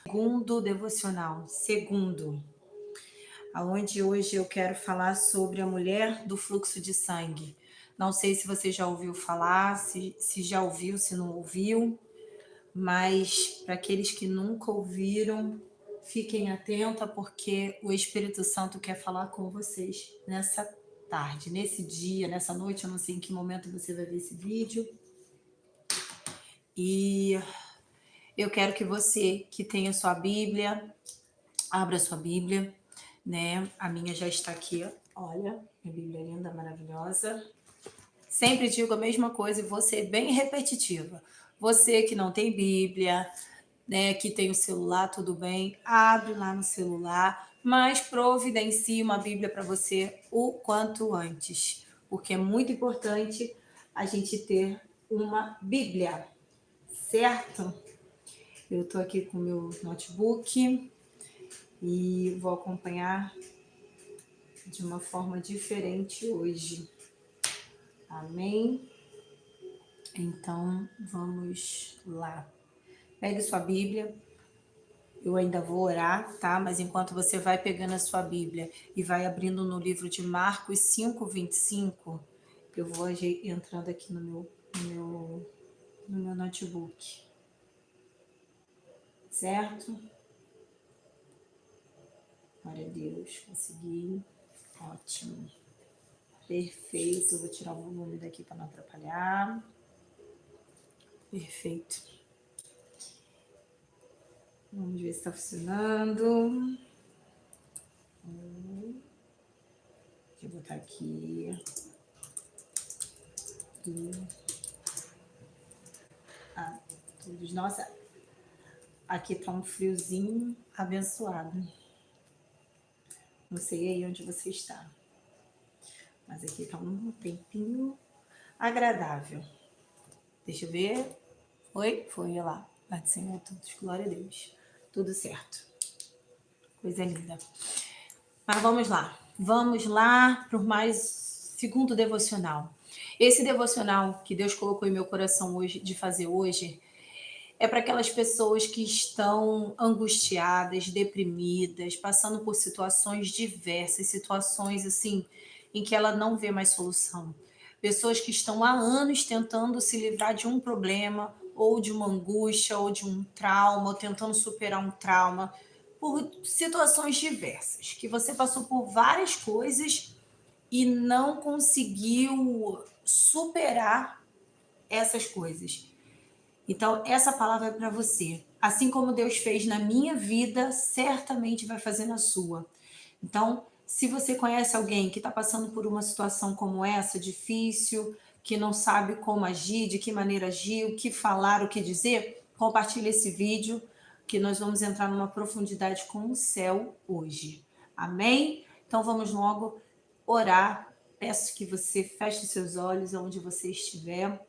Segundo devocional, aonde hoje eu quero falar sobre a mulher do fluxo de sangue. Não sei se você já ouviu falar, se já ouviu, se não ouviu, mas para aqueles que nunca ouviram, fiquem atentos porque o Espírito Santo quer falar com vocês nessa tarde, nesse dia, nessa noite, eu não sei em que momento você vai ver esse vídeo. E eu quero que você que tenha sua Bíblia, abra sua Bíblia, né? A minha já está aqui, olha, minha Bíblia é linda, maravilhosa. Sempre digo a mesma coisa e vou ser bem repetitiva. Você que não tem Bíblia, né, que tem o celular, tudo bem, abre lá no celular, mas providencie uma Bíblia para você o quanto antes, porque é muito importante a gente ter uma Bíblia, certo? Eu estou aqui com o meu notebook e vou acompanhar de uma forma diferente hoje. Amém? Então, vamos lá. Pegue sua Bíblia. Eu ainda vou orar, tá? Mas enquanto você vai pegando a sua Bíblia e vai abrindo no livro de Marcos 5:25, eu vou entrando aqui no meu notebook. Certo? Glória a Deus, consegui. Ótimo. Perfeito. Vou tirar o volume daqui para não atrapalhar. Perfeito. Vamos ver se está funcionando. Deixa eu botar aqui. Todos. Nossa, aqui tá um friozinho abençoado. Não sei aí onde você está, mas aqui tá um tempinho agradável. Deixa eu ver. Foi, olha lá. Pai do Senhor, todos, glória a Deus. Tudo certo. Coisa linda. Mas vamos lá para o mais segundo devocional. Esse devocional que Deus colocou em meu coração hoje, de fazer hoje, é para aquelas pessoas que estão angustiadas, deprimidas, passando por situações diversas, situações assim, em que ela não vê mais solução. Pessoas que estão há anos tentando se livrar de um problema, ou de uma angústia, ou de um trauma, ou tentando superar um trauma, por situações diversas, que você passou por várias coisas e não conseguiu superar essas coisas. Então, essa palavra é para você. Assim como Deus fez na minha vida, certamente vai fazer na sua. Então, se você conhece alguém que está passando por uma situação como essa, difícil, que não sabe como agir, de que maneira agir, o que falar, o que dizer, compartilhe esse vídeo, que nós vamos entrar numa profundidade com o céu hoje. Amém? Então, vamos logo orar. Peço que você feche seus olhos onde você estiver,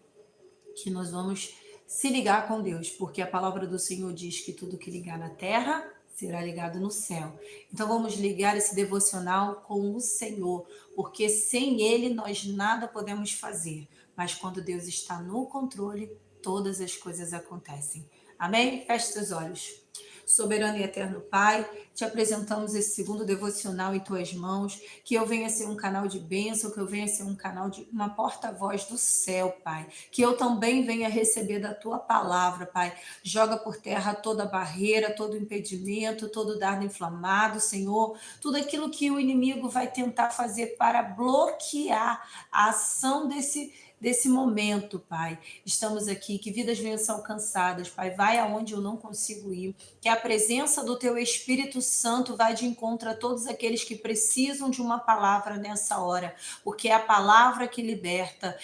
que nós vamos se ligar com Deus, porque a palavra do Senhor diz que tudo que ligar na terra será ligado no céu. Então vamos ligar esse devocional com o Senhor, porque sem Ele nós nada podemos fazer, mas quando Deus está no controle, todas as coisas acontecem. Amém? Feche seus olhos. Soberano e eterno Pai, te apresentamos esse segundo devocional em tuas mãos, que eu venha ser um canal de bênção, que eu venha ser um canal de uma porta-voz do céu, Pai, que eu também venha receber da tua palavra, Pai. Joga por terra toda barreira, todo impedimento, todo dardo inflamado, Senhor, tudo aquilo que o inimigo vai tentar fazer para bloquear a ação desse momento, Pai. Estamos aqui, que vidas venham ser alcançadas, Pai. Vai aonde eu não consigo ir, que a presença do Teu Espírito Santo vai de encontro a todos aqueles que precisam de uma palavra nessa hora, porque é a palavra que liberta,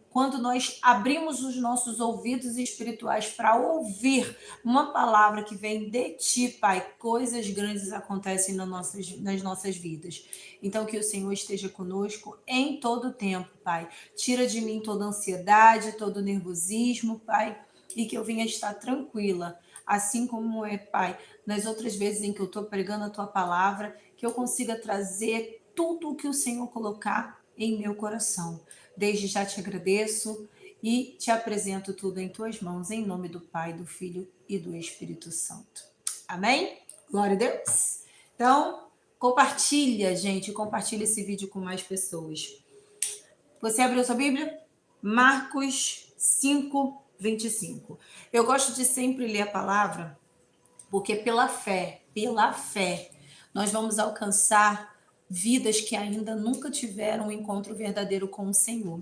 quando nós abrimos os nossos ouvidos espirituais para ouvir uma palavra que vem de Ti, Pai, coisas grandes acontecem nas nossas vidas. Então, que o Senhor esteja conosco em todo o tempo, Pai. Tira de mim toda ansiedade, todo nervosismo, Pai, e que eu venha estar tranquila, assim como é, Pai, nas outras vezes em que eu estou pregando a Tua palavra, que eu consiga trazer tudo o que o Senhor colocar em meu coração. Desde já te agradeço e te apresento tudo em Tuas mãos, em nome do Pai, do Filho e do Espírito Santo. Amém? Glória a Deus. Então, compartilha, gente, compartilha esse vídeo com mais pessoas. Você abriu sua Bíblia? Marcos 5, 25. Eu gosto de sempre ler a palavra, porque pela fé, nós vamos alcançar vidas que ainda nunca tiveram um encontro verdadeiro com o Senhor.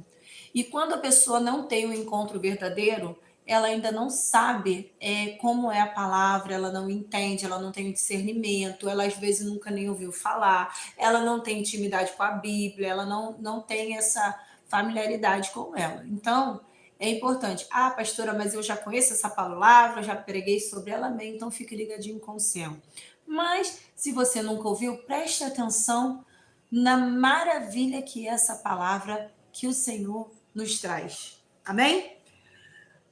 E quando a pessoa não tem um encontro verdadeiro, ela ainda não sabe como é a palavra, ela não entende, ela não tem o discernimento, ela às vezes nunca nem ouviu falar, ela não tem intimidade com a Bíblia, ela não tem essa familiaridade com ela. Então, é importante. Ah, pastora, mas eu já conheço essa palavra, já preguei sobre ela, amém, então fique ligadinho com o céu. Mas, se você nunca ouviu, preste atenção na maravilha que é essa palavra que o Senhor nos traz. Amém?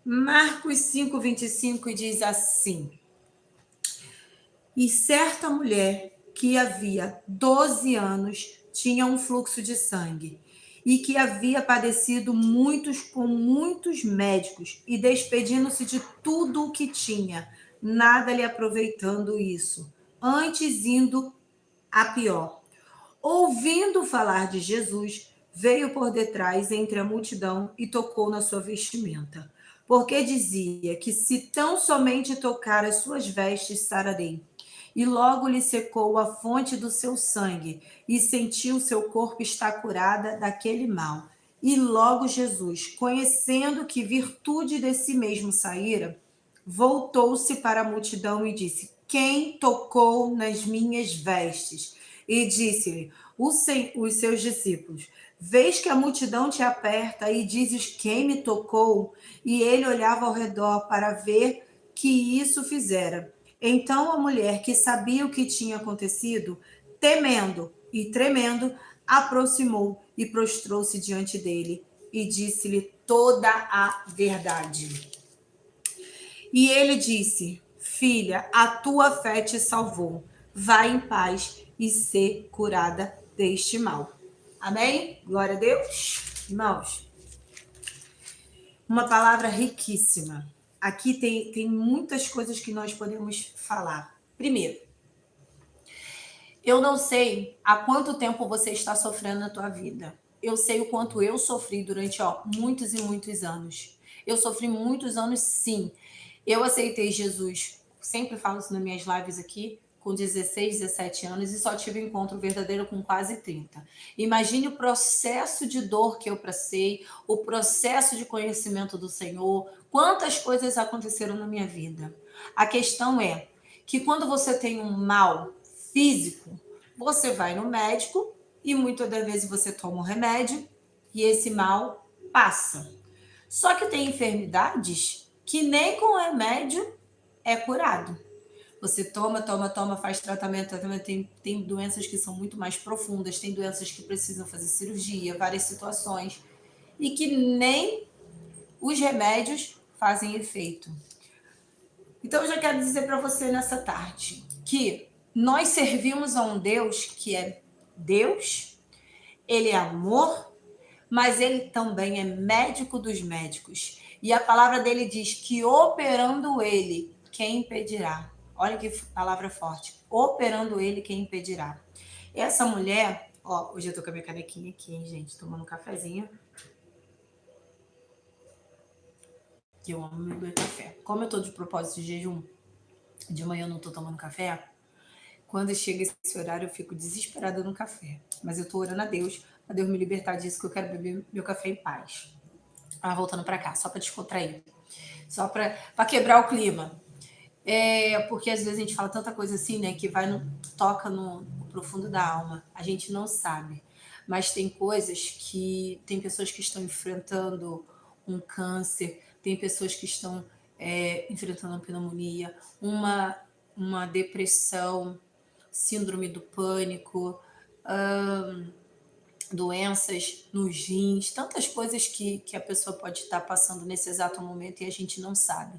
Marcos 5, 25 diz assim: E certa mulher que havia 12 anos tinha um fluxo de sangue e que havia padecido com muitos médicos e despedindo-se de tudo o que tinha, nada lhe aproveitando isso, antes indo a pior. Ouvindo falar de Jesus, veio por detrás entre a multidão e tocou na sua vestimenta, porque dizia que se tão somente tocar as suas vestes, sararei. E logo lhe secou a fonte do seu sangue, e sentiu seu corpo estar curada daquele mal. E logo Jesus, conhecendo que virtude de si mesmo saíra, voltou-se para a multidão e disse: Quem tocou nas minhas vestes? E disse-lhe os seus discípulos: Vês que a multidão te aperta e dizes: Quem me tocou? E ele olhava ao redor para ver que isso fizera. Então a mulher, que sabia o que tinha acontecido, temendo e tremendo, aproximou e prostrou-se diante dele e disse-lhe toda a verdade. E ele disse: Filha, a tua fé te salvou. Vai em paz e ser curada deste mal. Amém? Glória a Deus. Irmãos, uma palavra riquíssima. Aqui tem muitas coisas que nós podemos falar. Primeiro, eu não sei há quanto tempo você está sofrendo na tua vida. Eu sei o quanto eu sofri durante muitos e muitos anos. Eu sofri muitos anos, sim. Eu aceitei Jesus, sempre falo isso nas minhas lives aqui, com 16, 17 anos, e só tive um encontro verdadeiro com quase 30. Imagine o processo de dor que eu passei, o processo de conhecimento do Senhor, quantas coisas aconteceram na minha vida. A questão é que quando você tem um mal físico, você vai no médico e muitas das vezes você toma um remédio e esse mal passa. Só que tem enfermidades que nem com remédio é curado. Você toma, faz tratamento, tem doenças que são muito mais profundas, tem doenças que precisam fazer cirurgia, várias situações, e que nem os remédios fazem efeito. Então, eu já quero dizer para você nessa tarde que nós servimos a um Deus que é Deus, ele é amor, mas ele também é médico dos médicos. E a palavra dele diz que operando ele, quem impedirá? Olha que palavra forte. Operando ele, quem impedirá? Essa mulher, hoje eu tô com a minha canequinha aqui, hein, gente, tomando um cafezinho. Que eu amo meu café. Como eu tô de propósito de jejum, de manhã eu não tô tomando café, quando chega esse horário eu fico desesperada no café. Mas eu tô orando a Deus, pra Deus me libertar disso, que eu quero beber meu café em paz. Voltando para cá, só para descontrair. Só para quebrar o clima. Porque às vezes a gente fala tanta coisa assim, né? Que toca no profundo da alma. A gente não sabe. Mas tem coisas que... Tem pessoas que estão enfrentando um câncer. Tem pessoas que estão enfrentando uma pneumonia. Uma depressão. Síndrome do pânico. Doenças nos rins, tantas coisas que a pessoa pode estar passando nesse exato momento e a gente não sabe.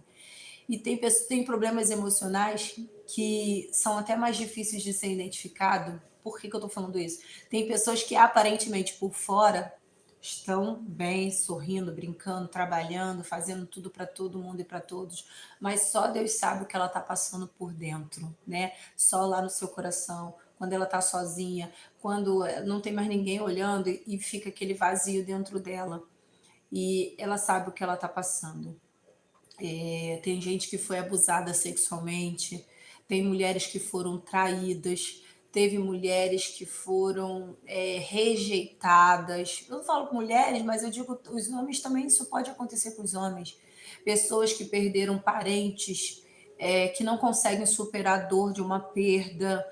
E tem problemas emocionais que são até mais difíceis de ser identificado. Por que eu estou falando isso? Tem pessoas que aparentemente por fora estão bem, sorrindo, brincando, trabalhando, fazendo tudo para todo mundo e para todos, mas só Deus sabe o que ela está passando por dentro, né? Só lá no seu coração, quando ela está sozinha, quando não tem mais ninguém olhando e fica aquele vazio dentro dela. E ela sabe o que ela está passando. Tem gente que foi abusada sexualmente, tem mulheres que foram traídas, teve mulheres que foram rejeitadas. Eu não falo mulheres, mas eu digo os homens também, isso pode acontecer com os homens. Pessoas que perderam parentes, que não conseguem superar a dor de uma perda,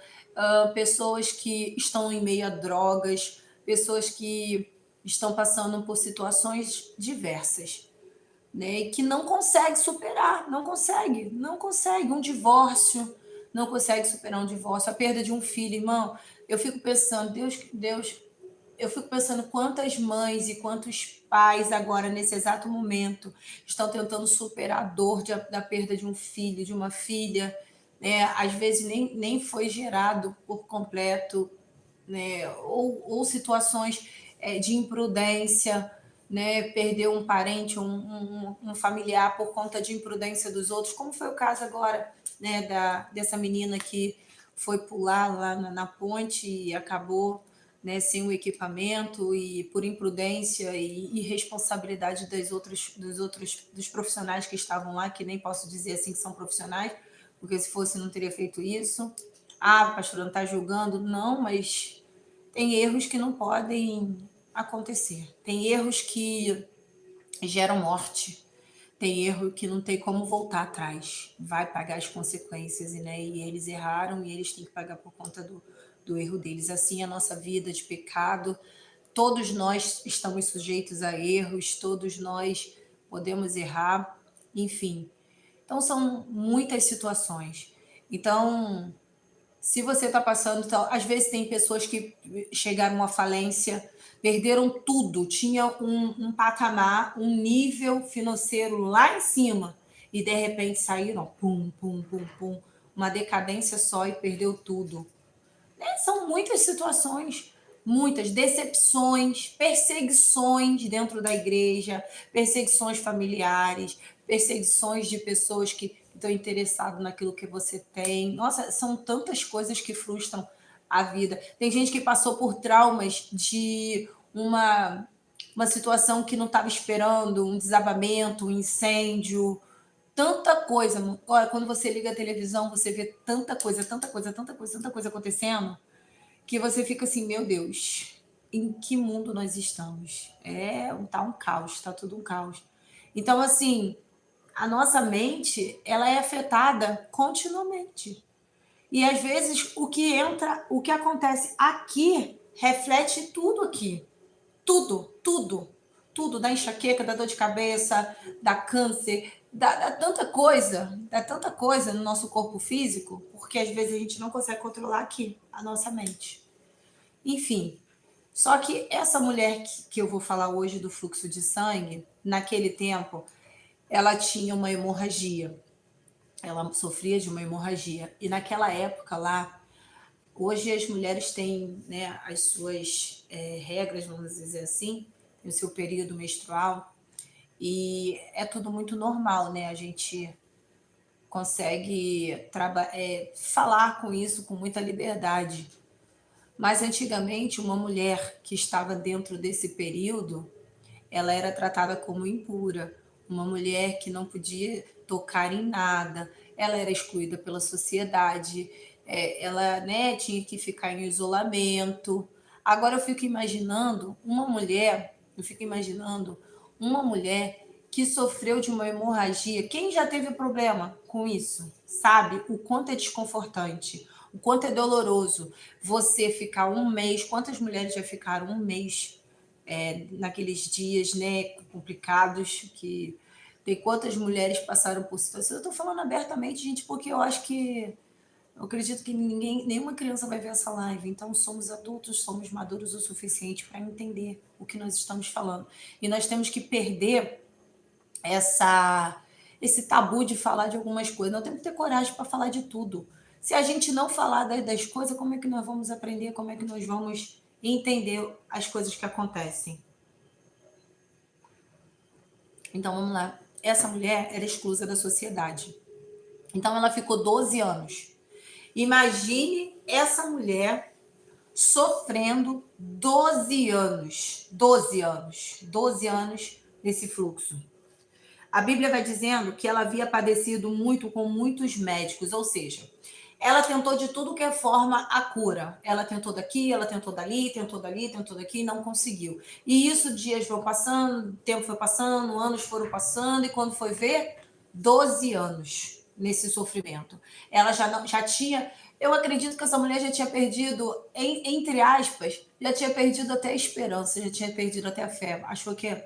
pessoas que estão em meio a drogas, pessoas que estão passando por situações diversas, né? E que não consegue superar, não consegue um divórcio, não consegue superar um divórcio, a perda de um filho, irmão. Eu fico pensando, Deus, eu fico pensando quantas mães e quantos pais agora, nesse exato momento, estão tentando superar a dor da perda de um filho, de uma filha, né? Às vezes nem foi gerado por completo, né? Ou situações de imprudência, né? Perdeu um parente, um familiar por conta de imprudência dos outros, como foi o caso agora, né? Dessa menina que foi pular lá na ponte e acabou, né, sem o equipamento e por imprudência e irresponsabilidade dos profissionais que estavam lá, que nem posso dizer assim que são profissionais, porque se fosse não teria feito isso. Ah, pastor, não está julgando? Não, mas tem erros que não podem acontecer. Tem erros que geram morte. Tem erro que não tem como voltar atrás. Vai pagar as consequências, né? E eles erraram e eles têm que pagar por conta do erro deles. Assim, a nossa vida de pecado, todos nós estamos sujeitos a erros, todos nós podemos errar, enfim. Então, são muitas situações. Então, se você está passando, então, às vezes tem pessoas que chegaram à falência, perderam tudo, tinha um patamar, um nível financeiro lá em cima, e de repente saíram, pum, pum, pum, pum, uma decadência só e perdeu tudo. Né? São muitas situações, muitas decepções, perseguições dentro da igreja, perseguições familiares, perseguições de pessoas que estão interessadas naquilo que você tem. Nossa, são tantas coisas que frustram a vida. Tem gente que passou por traumas de uma situação que não estava esperando, um desabamento, um incêndio, tanta coisa. Olha, quando você liga a televisão, você vê tanta coisa, tanta coisa, tanta coisa, tanta coisa acontecendo, que você fica assim, meu Deus, em que mundo nós estamos? Tá um caos, tá tudo um caos. Então, assim, a nossa mente, ela é afetada continuamente. E às vezes o que entra, o que acontece aqui, reflete tudo aqui. Tudo, tudo, tudo, da enxaqueca, da dor de cabeça, da câncer, dá tanta coisa no nosso corpo físico, porque às vezes a gente não consegue controlar aqui a nossa mente. Enfim, só que essa mulher que eu vou falar hoje do fluxo de sangue, naquele tempo, ela tinha uma hemorragia, ela sofria de uma hemorragia, e naquela época lá, hoje as mulheres têm, né, as suas regras, vamos dizer assim, o seu período menstrual, e é tudo muito normal, né? A gente consegue falar com isso com muita liberdade. Mas antigamente, uma mulher que estava dentro desse período, ela era tratada como impura, uma mulher que não podia tocar em nada, ela era excluída pela sociedade, ela, né, tinha que ficar em isolamento. Agora eu fico imaginando uma mulher que sofreu de uma hemorragia. Quem já teve problema com isso, sabe o quanto é desconfortante, o quanto é doloroso você ficar um mês. Quantas mulheres já ficaram um mês naqueles dias, né, complicados, que tem quantas mulheres passaram por situações. Eu estou falando abertamente, gente, porque eu acredito que nenhuma criança vai ver essa live, então somos adultos, somos maduros o suficiente para entender o que nós estamos falando. E nós temos que perder esse tabu de falar de algumas coisas. Nós temos que ter coragem para falar de tudo. Se a gente não falar das coisas, como é que nós vamos aprender? Como é que nós vamos entender as coisas que acontecem? Então, vamos lá. Essa mulher era exclusa da sociedade. Então, ela ficou 12 anos. Imagine essa mulher sofrendo 12 anos. 12 anos. 12 anos nesse fluxo. A Bíblia vai dizendo que ela havia padecido muito com muitos médicos, ou seja, ela tentou de tudo que é forma a cura. Ela tentou daqui, ela tentou dali, tentou daqui e não conseguiu. E isso, dias vão passando, tempo foi passando, anos foram passando, e quando foi ver, 12 anos nesse sofrimento. Ela já tinha, eu acredito que essa mulher já tinha perdido, entre aspas, já tinha perdido até a esperança, já tinha perdido até a fé. Achou que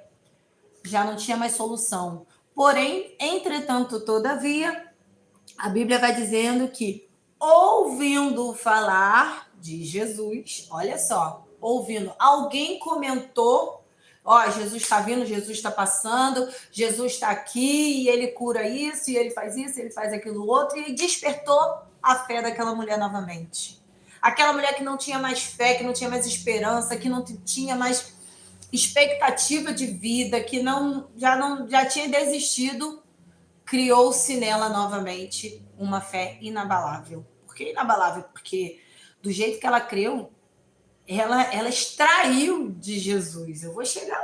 já não tinha mais solução. Porém, entretanto, todavia, a Bíblia vai dizendo que, ouvindo falar de Jesus, olha só, ouvindo, alguém comentou, ó, Jesus está vindo, Jesus está passando, Jesus está aqui, e ele cura isso, e ele faz aquilo outro, e despertou a fé daquela mulher novamente. Aquela mulher que não tinha mais fé, que não tinha mais esperança, que não tinha mais expectativa de vida, que já tinha desistido, criou-se nela novamente uma fé inabalável. Por que inabalável? Porque do jeito que ela creu, ela extraiu de Jesus. Eu vou chegar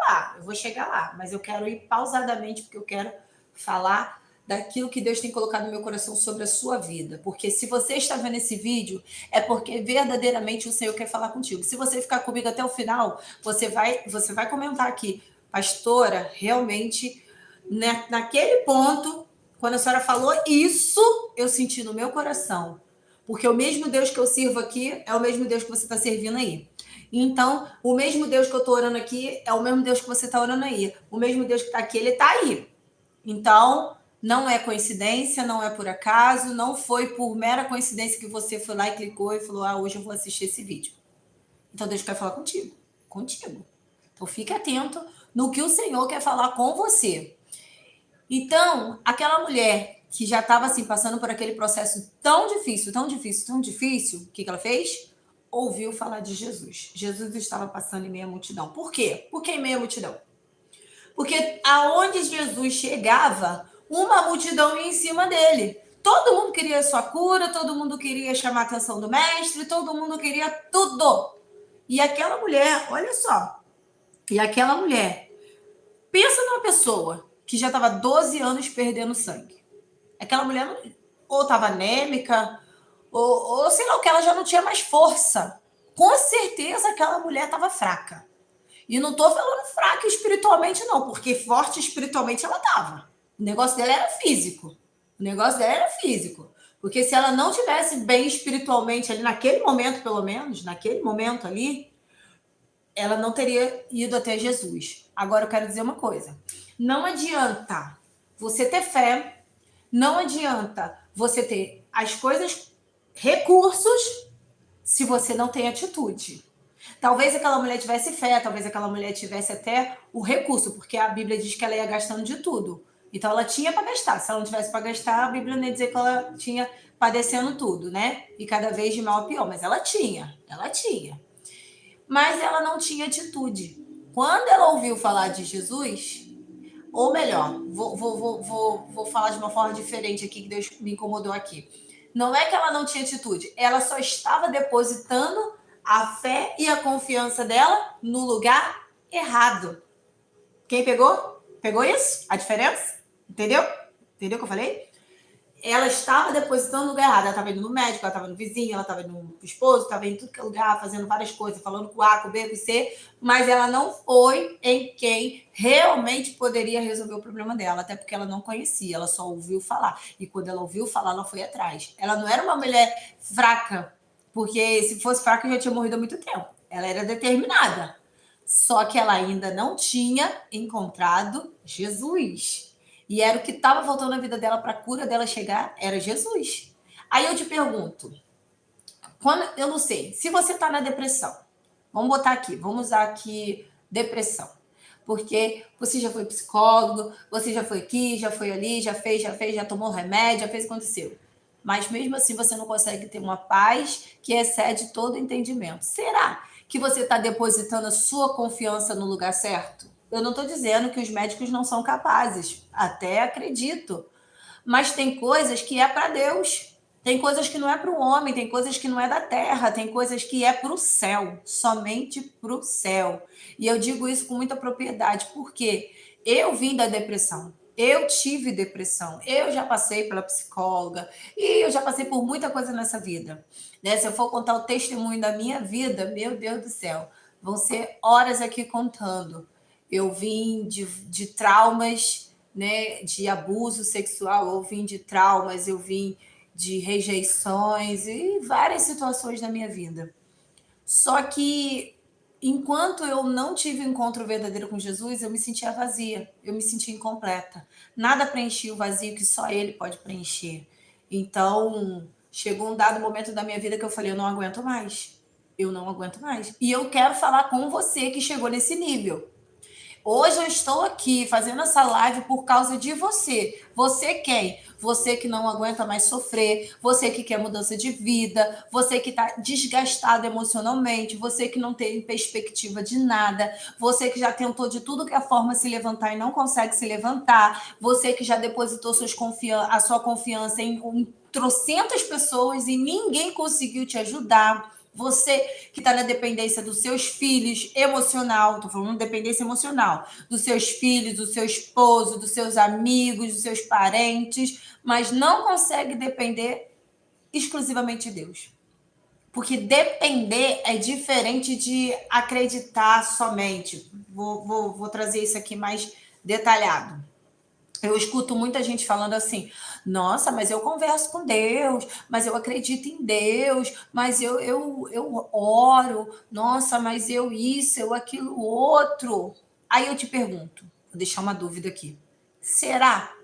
lá, mas eu quero ir pausadamente, porque eu quero falar daquilo que Deus tem colocado no meu coração sobre a sua vida. Porque se você está vendo esse vídeo, é porque verdadeiramente o Senhor quer falar contigo. Se você ficar comigo até o final, você vai comentar aqui, pastora, realmente, né, naquele ponto, quando a senhora falou isso, eu senti no meu coração. Porque o mesmo Deus que eu sirvo aqui é o mesmo Deus que você está servindo aí. Então, o mesmo Deus que eu estou orando aqui é o mesmo Deus que você está orando aí. O mesmo Deus que está aqui, ele está aí. Então, não é coincidência, não é por acaso, não foi por mera coincidência que você foi lá e clicou e falou, hoje eu vou assistir esse vídeo. Então, Deus quer falar contigo. Contigo. Então, fique atento no que o Senhor quer falar com você. Então, aquela mulher que já estava assim, passando por aquele processo tão difícil, o que ela fez? Ouviu falar de Jesus. Jesus estava passando em meia multidão. Por quê? Por que em meia multidão? Porque aonde Jesus chegava, uma multidão ia em cima dele. Todo mundo queria sua cura, todo mundo queria chamar a atenção do mestre, todo mundo queria tudo. E aquela mulher, olha só, pensa numa pessoa que já estava 12 anos perdendo sangue. Aquela mulher ou estava anêmica, ou sei lá o que, ela já não tinha mais força. Com certeza aquela mulher estava fraca. E não estou falando fraca espiritualmente, não, porque forte espiritualmente ela estava. O negócio dela era físico. Porque se ela não tivesse bem espiritualmente ali, naquele momento, pelo menos, naquele momento ali, ela não teria ido até Jesus. Agora eu quero dizer uma coisa. Não adianta você ter fé, não adianta você ter as coisas, recursos, se você não tem atitude. Talvez aquela mulher tivesse fé, talvez aquela mulher tivesse até o recurso, porque a Bíblia diz que ela ia gastando de tudo. Então ela tinha para gastar. Se ela não tivesse para gastar, a Bíblia não ia dizer que ela tinha padecendo tudo, né? E cada vez de mal a pior. Mas ela tinha. Mas ela não tinha atitude. Quando ela ouviu falar de Jesus, ou melhor, vou falar de uma forma diferente aqui, que Deus me incomodou aqui. Não é que ela não tinha atitude, ela só estava depositando a fé e a confiança dela no lugar errado. Quem pegou? Pegou isso? A diferença? Entendeu? Entendeu o que eu falei? Ela estava depositando no lugar errado. Ela estava indo no médico, ela estava no vizinho, ela estava indo no esposo, estava em tudo que é lugar, fazendo várias coisas, falando com A, com B, com C, mas ela não foi em quem realmente poderia resolver o problema dela, até porque ela não conhecia, ela só ouviu falar. E quando ela ouviu falar, ela foi atrás. Ela não era uma mulher fraca, porque se fosse fraca, já tinha morrido há muito tempo. Ela era determinada. Só que ela ainda não tinha encontrado Jesus. E era o que estava faltando na vida dela para a cura dela chegar, era Jesus. Aí eu te pergunto, eu não sei, se você está na depressão, vamos usar aqui depressão. Porque você já foi psicólogo, você já foi aqui, já foi ali, já fez, já tomou remédio, já fez o que aconteceu. Mas mesmo assim você não consegue ter uma paz que excede todo entendimento. Será que você está depositando a sua confiança no lugar certo? Eu não estou dizendo que os médicos não são capazes, até acredito. Mas tem coisas que é para Deus. Tem coisas que não é para o homem, tem coisas que não é da terra, tem coisas que é para o céu, somente para o céu. E eu digo isso com muita propriedade, porque eu vim da depressão, eu tive depressão, eu já passei pela psicóloga e eu já passei por muita coisa nessa vida. Né? Se eu for contar o testemunho da minha vida, meu Deus do céu, vão ser horas aqui contando. Eu vim de traumas, né, de abuso sexual, eu vim de traumas, eu vim de rejeições e várias situações na minha vida. Só que enquanto eu não tive um encontro verdadeiro com Jesus, eu me sentia vazia, eu me sentia incompleta. Nada preenchia o vazio que só Ele pode preencher. Então, chegou um dado momento da minha vida que eu falei, eu não aguento mais. Eu não aguento mais. E eu quero falar com você que chegou nesse nível. Hoje eu estou aqui fazendo essa live por causa de você. Você quem? Você que não aguenta mais sofrer, você que quer mudança de vida, você que está desgastado emocionalmente, você que não tem perspectiva de nada, você que já tentou de tudo que é forma se levantar e não consegue se levantar, você que já depositou a sua confiança em trocentas pessoas e ninguém conseguiu te ajudar. Você que está na dependência dos seus filhos emocional, estou falando dependência emocional, dos seus filhos, do seu esposo, dos seus amigos, dos seus parentes, mas não consegue depender exclusivamente de Deus. Porque depender é diferente de acreditar somente. Vou trazer isso aqui mais detalhado. Eu escuto muita gente falando assim, nossa, mas eu converso com Deus, mas eu acredito em Deus, mas eu oro, nossa, mas eu isso, eu aquilo, outro. Aí eu te pergunto, vou deixar uma dúvida aqui. Será?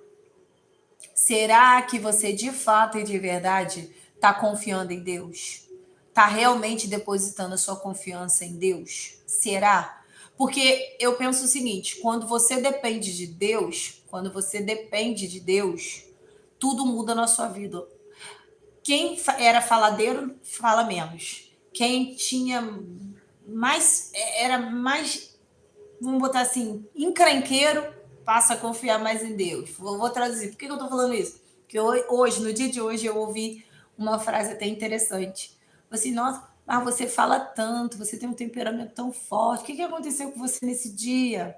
Será que você de fato e de verdade está confiando em Deus? Está realmente depositando a sua confiança em Deus? Será? Porque eu penso o seguinte, quando você depende de Deus, tudo muda na sua vida. Quem era faladeiro, fala menos. Quem tinha era mais, vamos botar assim, encrenqueiro, passa a confiar mais em Deus. Vou traduzir. Por que eu estou falando isso? Porque hoje, no dia de hoje, eu ouvi uma frase até interessante. Assim, nossa, mas você fala tanto, você tem um temperamento tão forte. O que aconteceu com você nesse dia?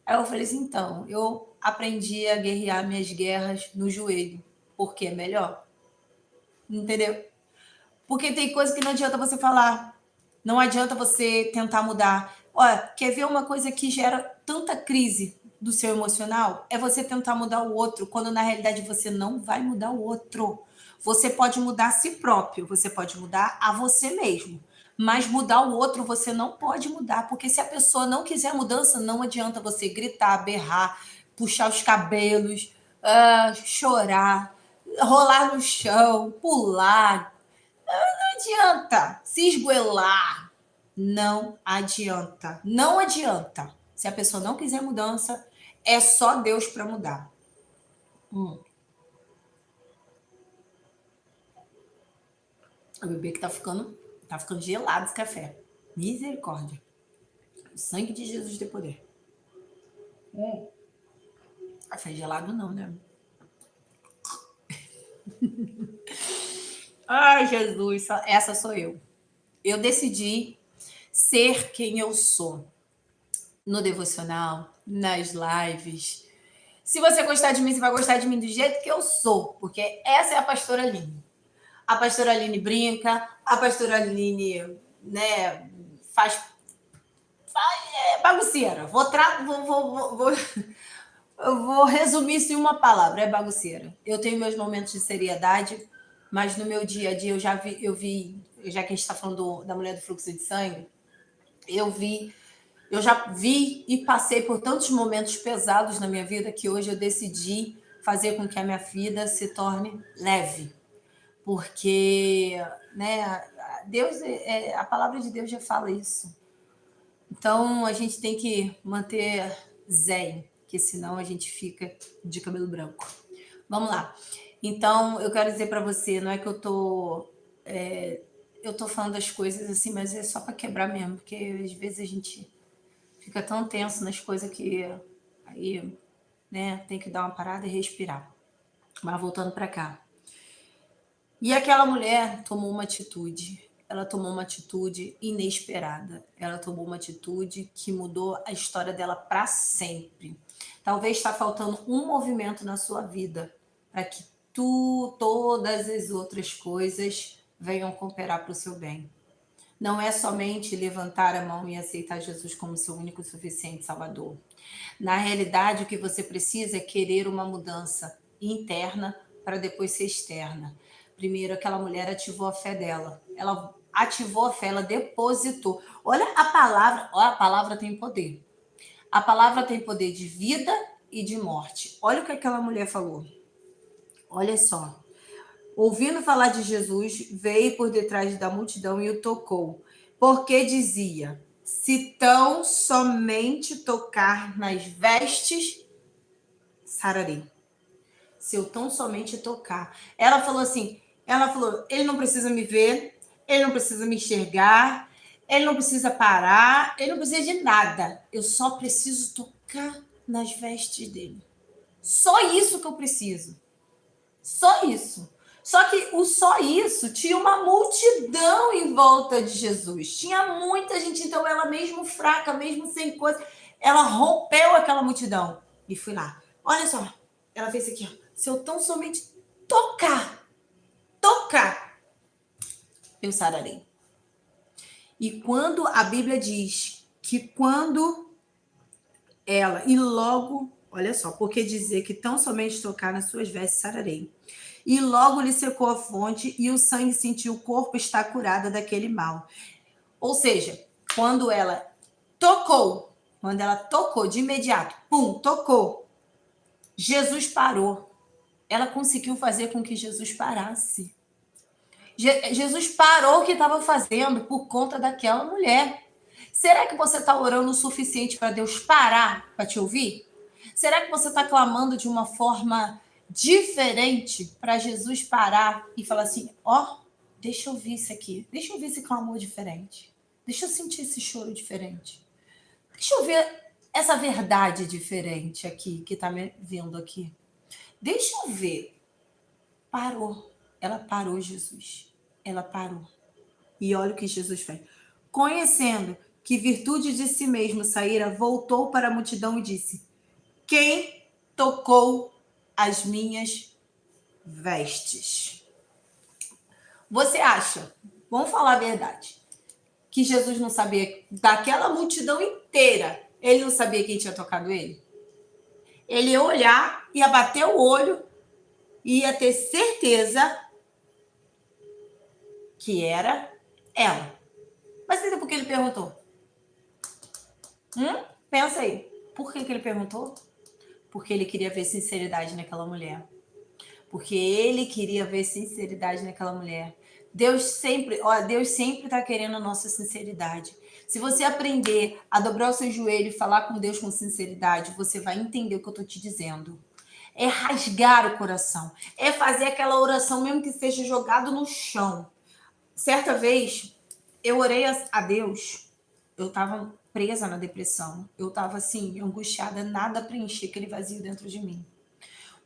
Aí eu falei assim, então, eu aprendi a guerrear minhas guerras no joelho, porque é melhor. Entendeu? Porque tem coisa que não adianta você falar. Não adianta você tentar mudar. Olha, quer ver uma coisa que gera tanta crise do seu emocional? É você tentar mudar o outro, quando na realidade você não vai mudar o outro. Você pode mudar a si próprio, você pode mudar a você mesmo. Mas mudar o outro você não pode mudar, porque se a pessoa não quiser mudança, não adianta você gritar, berrar, puxar os cabelos, chorar, rolar no chão, pular, não adianta se esgoelar. Não adianta. Não adianta. Se a pessoa não quiser mudança, é só Deus para mudar. O bebê que tá ficando gelado esse café. Misericórdia. O sangue de Jesus tem poder. Café gelado não, né? Ai, Jesus, essa sou eu. Eu decidi ser quem eu sou. No devocional, nas lives. Se você gostar de mim, você vai gostar de mim do jeito que eu sou, porque essa é a pastora Aline. A pastora Aline brinca, a pastora Aline, né, faz bagunceira. Eu vou resumir isso em uma palavra, é bagunceira. Eu tenho meus momentos de seriedade, mas no meu dia a dia já que a gente está falando da mulher do fluxo de sangue, eu já vi e passei por tantos momentos pesados na minha vida que hoje eu decidi fazer com que a minha vida se torne leve. Porque, né, Deus, a palavra de Deus já fala isso. Então, a gente tem que manter zen, porque senão a gente fica de cabelo branco. Vamos lá. Então, eu quero dizer para você, não é que eu tô falando as coisas assim, mas é só para quebrar mesmo, porque às vezes a gente fica tão tenso nas coisas que aí, né, tem que dar uma parada e respirar. Mas voltando para cá. E aquela mulher tomou uma atitude. Ela tomou uma atitude inesperada. Ela tomou uma atitude que mudou a história dela para sempre. Talvez está faltando um movimento na sua vida para que todas as outras coisas venham cooperar para o seu bem. Não é somente levantar a mão e aceitar Jesus como seu único e suficiente Salvador. Na realidade, o que você precisa é querer uma mudança interna para depois ser externa. Primeiro, aquela mulher ativou a fé dela. Ela ativou a fé, ela depositou. Olha a palavra tem poder. A palavra tem poder de vida e de morte. Olha o que aquela mulher falou. Olha só. Ouvindo falar de Jesus, veio por detrás da multidão e o tocou, porque dizia: se tão somente tocar nas vestes, sararei. Se eu tão somente tocar. Ela falou assim, ele não precisa me ver, ele não precisa me enxergar, ele não precisa parar, ele não precisa de nada. Eu só preciso tocar nas vestes dele. Só isso que eu preciso. Só isso. Só que o só isso tinha uma multidão em volta de Jesus. Tinha muita gente, então ela mesmo fraca, mesmo sem coisa, ela rompeu aquela multidão e foi lá. Olha só, ela fez isso aqui, ó. Se eu tão somente tocar, eu sararei. E quando a Bíblia diz que quando ela, e logo, olha só, porque dizer que tão somente tocar nas suas vestes sararei. E logo lhe secou a fonte e o sangue sentiu o corpo está curado daquele mal. Ou seja, quando ela tocou de imediato, pum, tocou, Jesus parou. Ela conseguiu fazer com que Jesus parasse. Jesus parou o que estava fazendo por conta daquela mulher. Será que você está orando o suficiente para Deus parar para te ouvir? Será que você está clamando de uma forma diferente para Jesus parar e falar assim, ó, deixa eu ouvir isso aqui, deixa eu ouvir esse clamor diferente, deixa eu sentir esse choro diferente, deixa eu ver essa verdade diferente aqui, que está me vindo aqui, deixa eu ver. Parou, ela parou, Jesus, ela parou. E olha o que Jesus fez. Conhecendo que virtude de si mesmo saíra, voltou para a multidão e disse, quem tocou as minhas vestes? Você acha, vamos falar a verdade, que Jesus não sabia, daquela multidão inteira, ele não sabia quem tinha tocado ele? Ele ia olhar, ia bater o olho, ia ter certeza que era ela. Mas entendeu por que ele perguntou? Pensa aí. Por que ele perguntou? Porque ele queria ver sinceridade naquela mulher. Porque ele queria ver sinceridade naquela mulher. Deus sempre está querendo a nossa sinceridade. Se você aprender a dobrar o seu joelho e falar com Deus com sinceridade, você vai entender o que eu estou te dizendo. É rasgar o coração. É fazer aquela oração, mesmo que seja jogado no chão. Certa vez, eu orei a Deus. Eu estava presa na depressão. Eu estava assim, angustiada, nada preencher aquele vazio dentro de mim.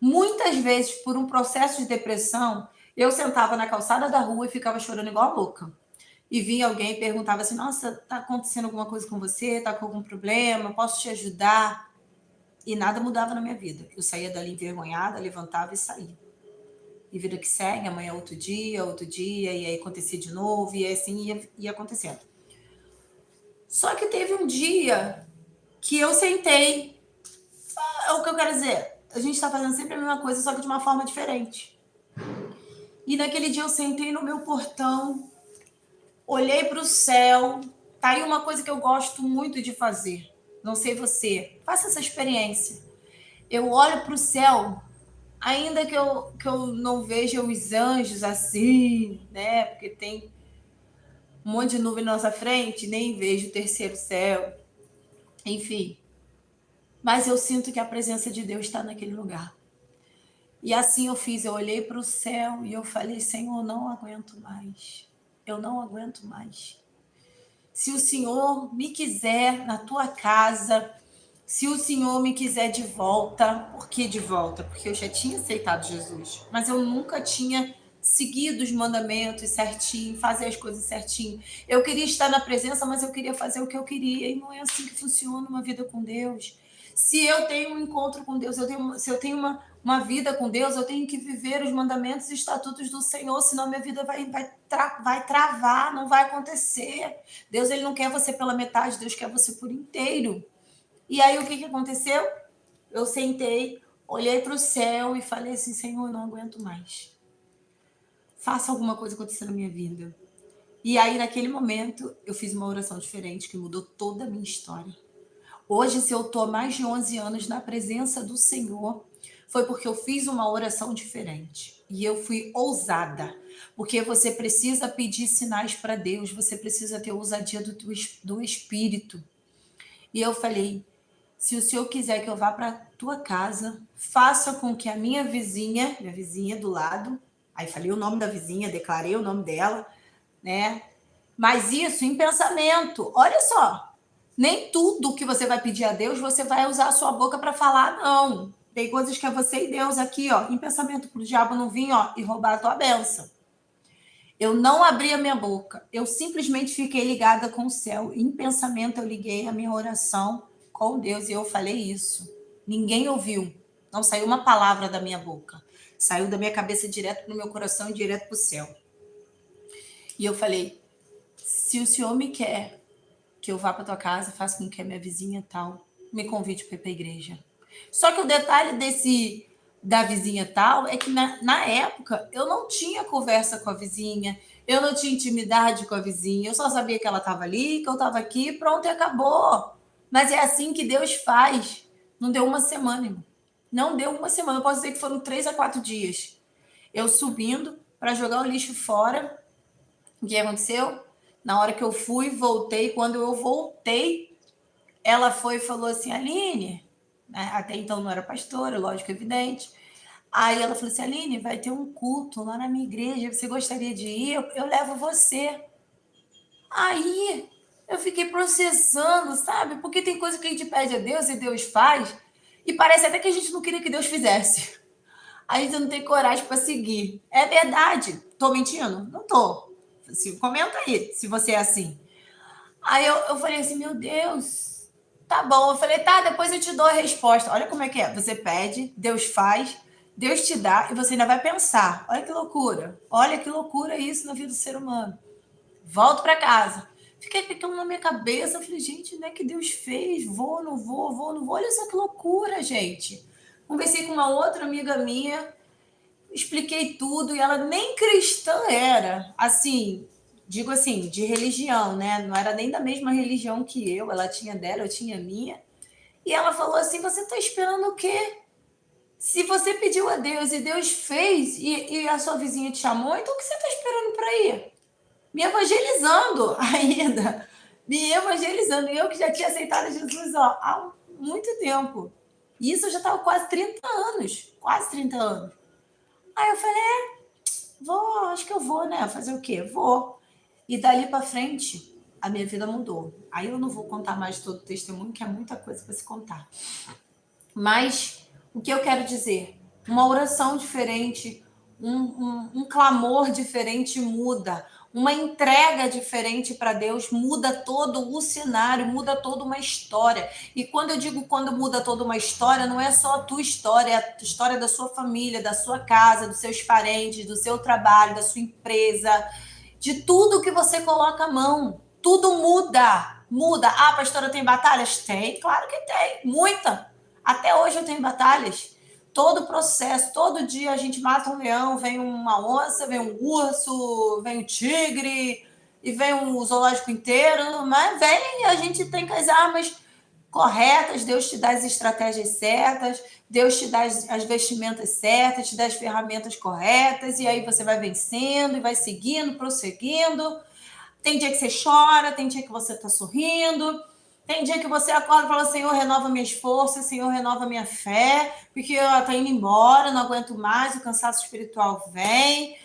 Muitas vezes, por um processo de depressão, eu sentava na calçada da rua e ficava chorando igual a louca. E vinha alguém e perguntava assim, nossa, tá acontecendo alguma coisa com você? Tá com algum problema? Posso te ajudar? E nada mudava na minha vida. Eu saía dali envergonhada, levantava e saía. E vida que segue, amanhã outro dia, e aí acontecia de novo, e assim ia acontecendo. Só que teve um dia que eu sentei. É o que eu quero dizer. A gente está fazendo sempre a mesma coisa, só que de uma forma diferente. E naquele dia eu sentei no meu portão, olhei para o céu. Tá aí uma coisa que eu gosto muito de fazer. Não sei você, faça essa experiência. Eu olho para o céu, ainda que eu não veja os anjos assim, né? Porque tem um monte de nuvem na nossa frente, nem vejo o terceiro céu. Enfim. Mas eu sinto que a presença de Deus está naquele lugar. E assim eu fiz, eu olhei para o céu e eu falei, Senhor, eu não aguento mais. Eu não aguento mais. se o Senhor me quiser na tua casa, se o Senhor me quiser de volta. Por que de volta? Porque eu já tinha aceitado Jesus, mas eu nunca tinha seguido os mandamentos certinho, fazer as coisas certinho. Eu queria estar na presença, mas eu queria fazer o que eu queria, e não é assim que funciona uma vida com Deus. Se eu tenho um encontro com Deus, se eu tenho uma vida com Deus, eu tenho que viver os mandamentos e estatutos do Senhor, senão minha vida vai travar, não vai acontecer. Deus, ele não quer você pela metade, Deus quer você por inteiro. E aí, o que aconteceu? Eu sentei, olhei para o céu e falei assim, Senhor, eu não aguento mais. Faça alguma coisa acontecer na minha vida. E aí, naquele momento, eu fiz uma oração diferente que mudou toda a minha história. Hoje, se eu estou há mais de 11 anos na presença do Senhor, foi porque eu fiz uma oração diferente. E eu fui ousada. Porque você precisa pedir sinais para Deus, você precisa ter ousadia do Espírito. E eu falei, se o Senhor quiser que eu vá para a tua casa, faça com que a minha vizinha do lado, aí falei o nome da vizinha, declarei o nome dela, né? Mas isso em pensamento. Olha só, nem tudo que você vai pedir a Deus, você vai usar a sua boca para falar, não. Tem coisas que é você e Deus aqui, ó, em pensamento, para o diabo não vir, ó, e roubar a tua bênção. Eu não abri a minha boca, eu simplesmente fiquei ligada com o céu. Em pensamento, eu liguei a minha oração com Deus e eu falei isso. Ninguém ouviu, não saiu uma palavra da minha boca. Saiu da minha cabeça direto para o meu coração e direto para o céu. E eu falei, se o Senhor me quer que eu vá para tua casa, faça com que a minha vizinha tal me convide para ir para a igreja. Só que o detalhe da vizinha tal é que na época eu não tinha conversa com a vizinha, eu não tinha intimidade com a vizinha, eu só sabia que ela estava ali, que eu estava aqui, pronto, e acabou. Mas é assim que Deus faz. Não deu uma semana, irmão. Não deu uma semana, eu posso dizer que foram 3 a 4 dias. Eu subindo para jogar o lixo fora. O que aconteceu? Na hora que eu fui, voltei. Quando eu voltei, ela foi e falou assim, Aline, né? Até então não era pastora, lógico, evidente. Aí ela falou assim, Aline, vai ter um culto lá na minha igreja, você gostaria de ir? Eu levo você. Aí eu fiquei processando, sabe? Porque tem coisa que a gente pede a Deus e Deus faz, e parece até que a gente não queria que Deus fizesse. A gente não tem coragem para seguir. É verdade. Tô mentindo? Não tô. Comenta aí se você é assim. Aí eu falei assim, meu Deus, tá bom. Eu falei, tá, depois eu te dou a resposta. Olha como é que é. Você pede, Deus faz, Deus te dá e você ainda vai pensar. Olha que loucura. Olha que loucura isso na vida do ser humano. Volto para casa. Fiquei ficando na minha cabeça. Eu falei, gente, não é que Deus fez? Vou, não vou, vou, não vou. Olha só que loucura, gente. Conversei com uma outra amiga minha, expliquei tudo, e ela nem cristã era. Assim, digo assim, de religião, né? Não era nem da mesma religião que eu. Ela tinha dela, eu tinha a minha. E ela falou assim, você está esperando o quê? Se você pediu a Deus e Deus fez, e a sua vizinha te chamou, então o que você está esperando para ir? Me evangelizando ainda. Me evangelizando. E eu que já tinha aceitado Jesus há muito tempo. E isso eu já estava quase 30 anos. Quase 30 anos. Aí eu falei, vou, acho que eu vou, né? Fazer o quê? Vou. E dali para frente, a minha vida mudou. Aí eu não vou contar mais todo o testemunho, que é muita coisa para se contar. Mas o que eu quero dizer? Uma oração diferente, um clamor diferente muda. Uma entrega diferente para Deus muda todo o cenário, muda toda uma história. E quando eu digo quando muda toda uma história, não é só a tua história, é a história da sua família, da sua casa, dos seus parentes, do seu trabalho, da sua empresa, de tudo que você coloca a mão. Tudo muda, muda. Ah, pastora, tem batalhas? Tem, claro que tem, muita. Até hoje eu tenho batalhas. Todo o processo, todo dia a gente mata um leão, vem uma onça, vem um urso, vem um tigre, e vem um zoológico inteiro, mas vem, a gente tem que as armas corretas, Deus te dá as estratégias certas, Deus te dá as vestimentas certas, te dá as ferramentas corretas, e aí você vai vencendo, e vai seguindo, prosseguindo. Tem dia que você chora, tem dia que você está sorrindo, tem dia que você acorda e fala, Senhor, renova minhas forças, Senhor, renova minha fé, porque eu tô indo embora, não aguento mais, o cansaço espiritual vem,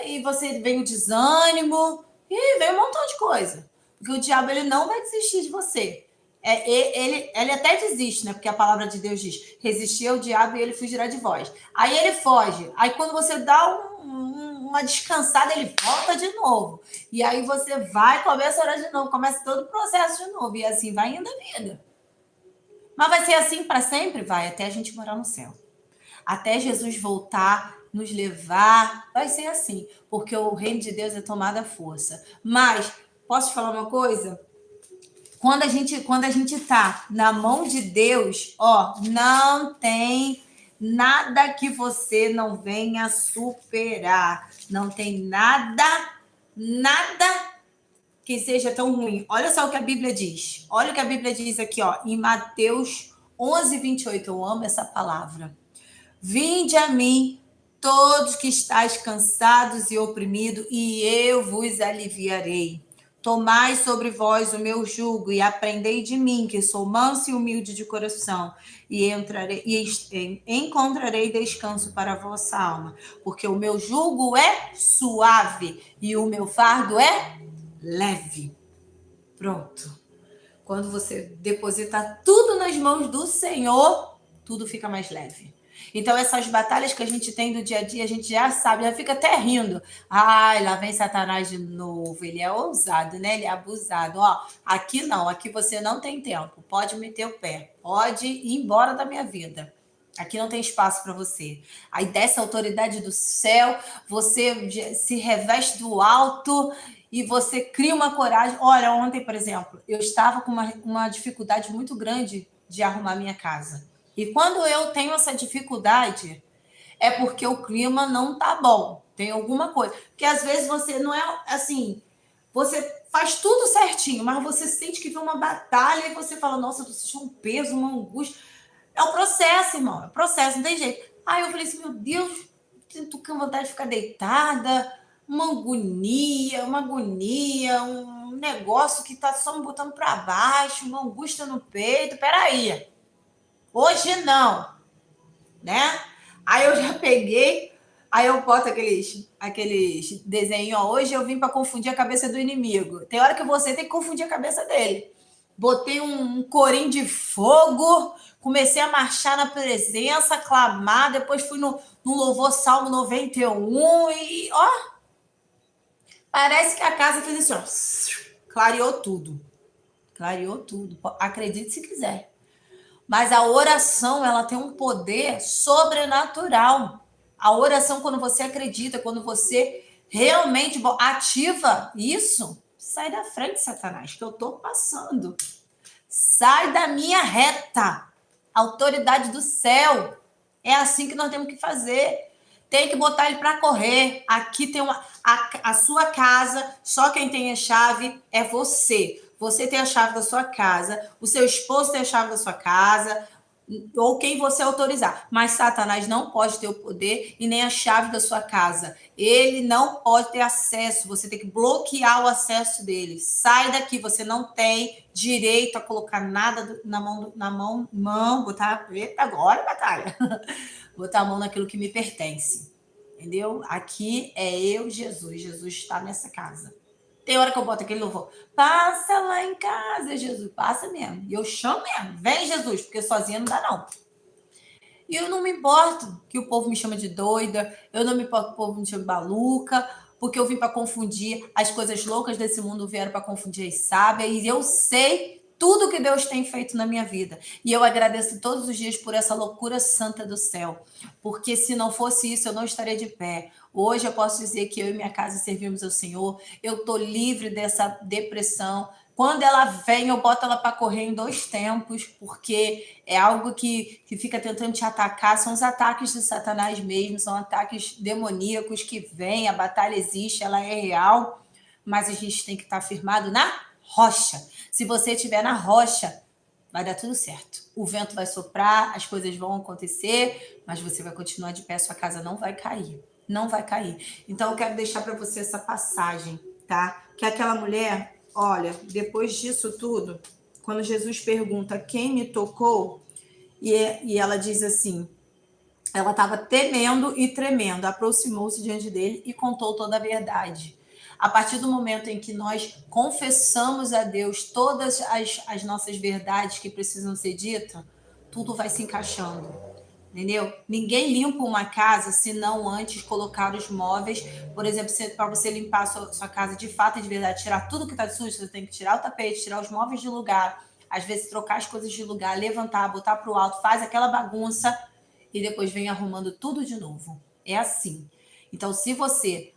e você vem o desânimo, e vem um montão de coisa. Porque o diabo ele não vai desistir de você. Ele até desiste, né? Porque a palavra de Deus diz: resistir ao diabo e ele fugirá de vós. Aí ele foge. Aí quando você dá uma descansada, ele volta de novo. E aí você vai, começa a orar de novo, começa todo o processo de novo. E assim vai indo a vida. Mas vai ser assim para sempre? Vai, até a gente morar no céu. Até Jesus voltar, nos levar, vai ser assim. Porque o reino de Deus é tomado à força. Mas, posso te falar uma coisa? Quando a gente tá na mão de Deus, ó, não tem nada que você não venha superar. Não tem nada que seja tão ruim. Olha só o que a Bíblia diz. Olha o que a Bíblia diz aqui, ó, em Mateus 11:28. Eu amo essa palavra. Vinde a mim, todos que estáis cansados e oprimidos, e eu vos aliviarei. Tomai sobre vós o meu jugo e aprendei de mim, que sou manso e humilde de coração, e encontrarei descanso para a vossa alma, porque o meu jugo é suave e o meu fardo é leve. Pronto. Quando você deposita tudo nas mãos do Senhor, tudo fica mais leve. Então, essas batalhas que a gente tem do dia a dia, a gente já sabe, já fica até rindo. Ai, lá vem Satanás de novo. Ele é ousado, né? Ele é abusado. Ó, aqui não, aqui você não tem tempo. Pode meter o pé, pode ir embora da minha vida. Aqui não tem espaço para você. Aí desce a autoridade do céu, você se reveste do alto e você cria uma coragem. Olha, ontem, por exemplo, eu estava com uma dificuldade muito grande de arrumar minha casa. E quando eu tenho essa dificuldade, é porque o clima não tá bom. Tem alguma coisa. Porque às vezes você não é assim, você faz tudo certinho, mas você sente que vem uma batalha e você fala, nossa, eu tô sentindo um peso, uma angústia. É o processo, irmão. É o processo, não tem jeito. Aí eu falei assim, meu Deus, tô com vontade de ficar deitada, uma agonia, um negócio que tá só me botando para baixo, uma angústia no peito. Peraí. Hoje não, né? Aí eu já peguei, aí eu boto aqueles desenhos, ó, hoje eu vim para confundir a cabeça do inimigo. Tem hora que você tem que confundir a cabeça dele. Botei um corim de fogo, comecei a marchar na presença, clamar, depois fui no louvor Salmo 91 e, ó, parece que a casa fez assim, ó, clareou tudo. Clareou tudo. Acredite se quiser. Mas a oração, ela tem um poder sobrenatural. A oração, quando você acredita, quando você realmente ativa isso, sai da frente, Satanás, que eu estou passando. Sai da minha reta. Autoridade do céu. É assim que nós temos que fazer. Tem que botar ele para correr. Aqui tem a sua casa, só quem tem a chave é você. Você tem a chave da sua casa, o seu esposo tem a chave da sua casa, ou quem você autorizar. Mas Satanás não pode ter o poder e nem a chave da sua casa. Ele não pode ter acesso. Você tem que bloquear o acesso dele. Sai daqui. Você não tem direito a colocar nada na mão, botar. Eita, agora, batalha. Botar a mão naquilo que me pertence. Entendeu? Aqui é eu, Jesus. Jesus está nessa casa. Tem hora que eu boto aquele louvor. Passa lá em casa, Jesus. Passa mesmo. E eu chamo mesmo. Vem, Jesus, porque sozinha não dá, não. E eu não me importo que o povo me chama de doida. Eu não me importo que o povo me chama de maluca. Porque eu vim para confundir. As coisas loucas desse mundo vieram para confundir as sábias. E eu sei tudo que Deus tem feito na minha vida. E eu agradeço todos os dias por essa loucura santa do céu. Porque se não fosse isso, eu não estaria de pé. Hoje eu posso dizer que eu e minha casa servimos ao Senhor. Eu estou livre dessa depressão. Quando ela vem, eu boto ela para correr em 2 tempos, porque é algo que fica tentando te atacar. São os ataques de Satanás mesmo, são ataques demoníacos que vêm, a batalha existe, ela é real, mas a gente tem que estar firmado na rocha. Se você estiver na rocha, vai dar tudo certo. O vento vai soprar, as coisas vão acontecer, mas você vai continuar de pé, sua casa não vai cair. Não vai cair. Então, eu quero deixar para você essa passagem, tá? Que aquela mulher, olha, depois disso tudo, quando Jesus pergunta quem me tocou, e ela diz assim, ela estava temendo e tremendo, aproximou-se diante dele e contou toda a verdade. A partir do momento em que nós confessamos a Deus todas as nossas verdades que precisam ser ditas, tudo vai se encaixando, entendeu? Ninguém limpa uma casa se não antes colocar os móveis. Por exemplo, para você limpar a sua casa de fato e de verdade, tirar tudo que está sujo, você tem que tirar o tapete, tirar os móveis de lugar, às vezes trocar as coisas de lugar, levantar, botar para o alto, faz aquela bagunça e depois vem arrumando tudo de novo. É assim. Então, se você...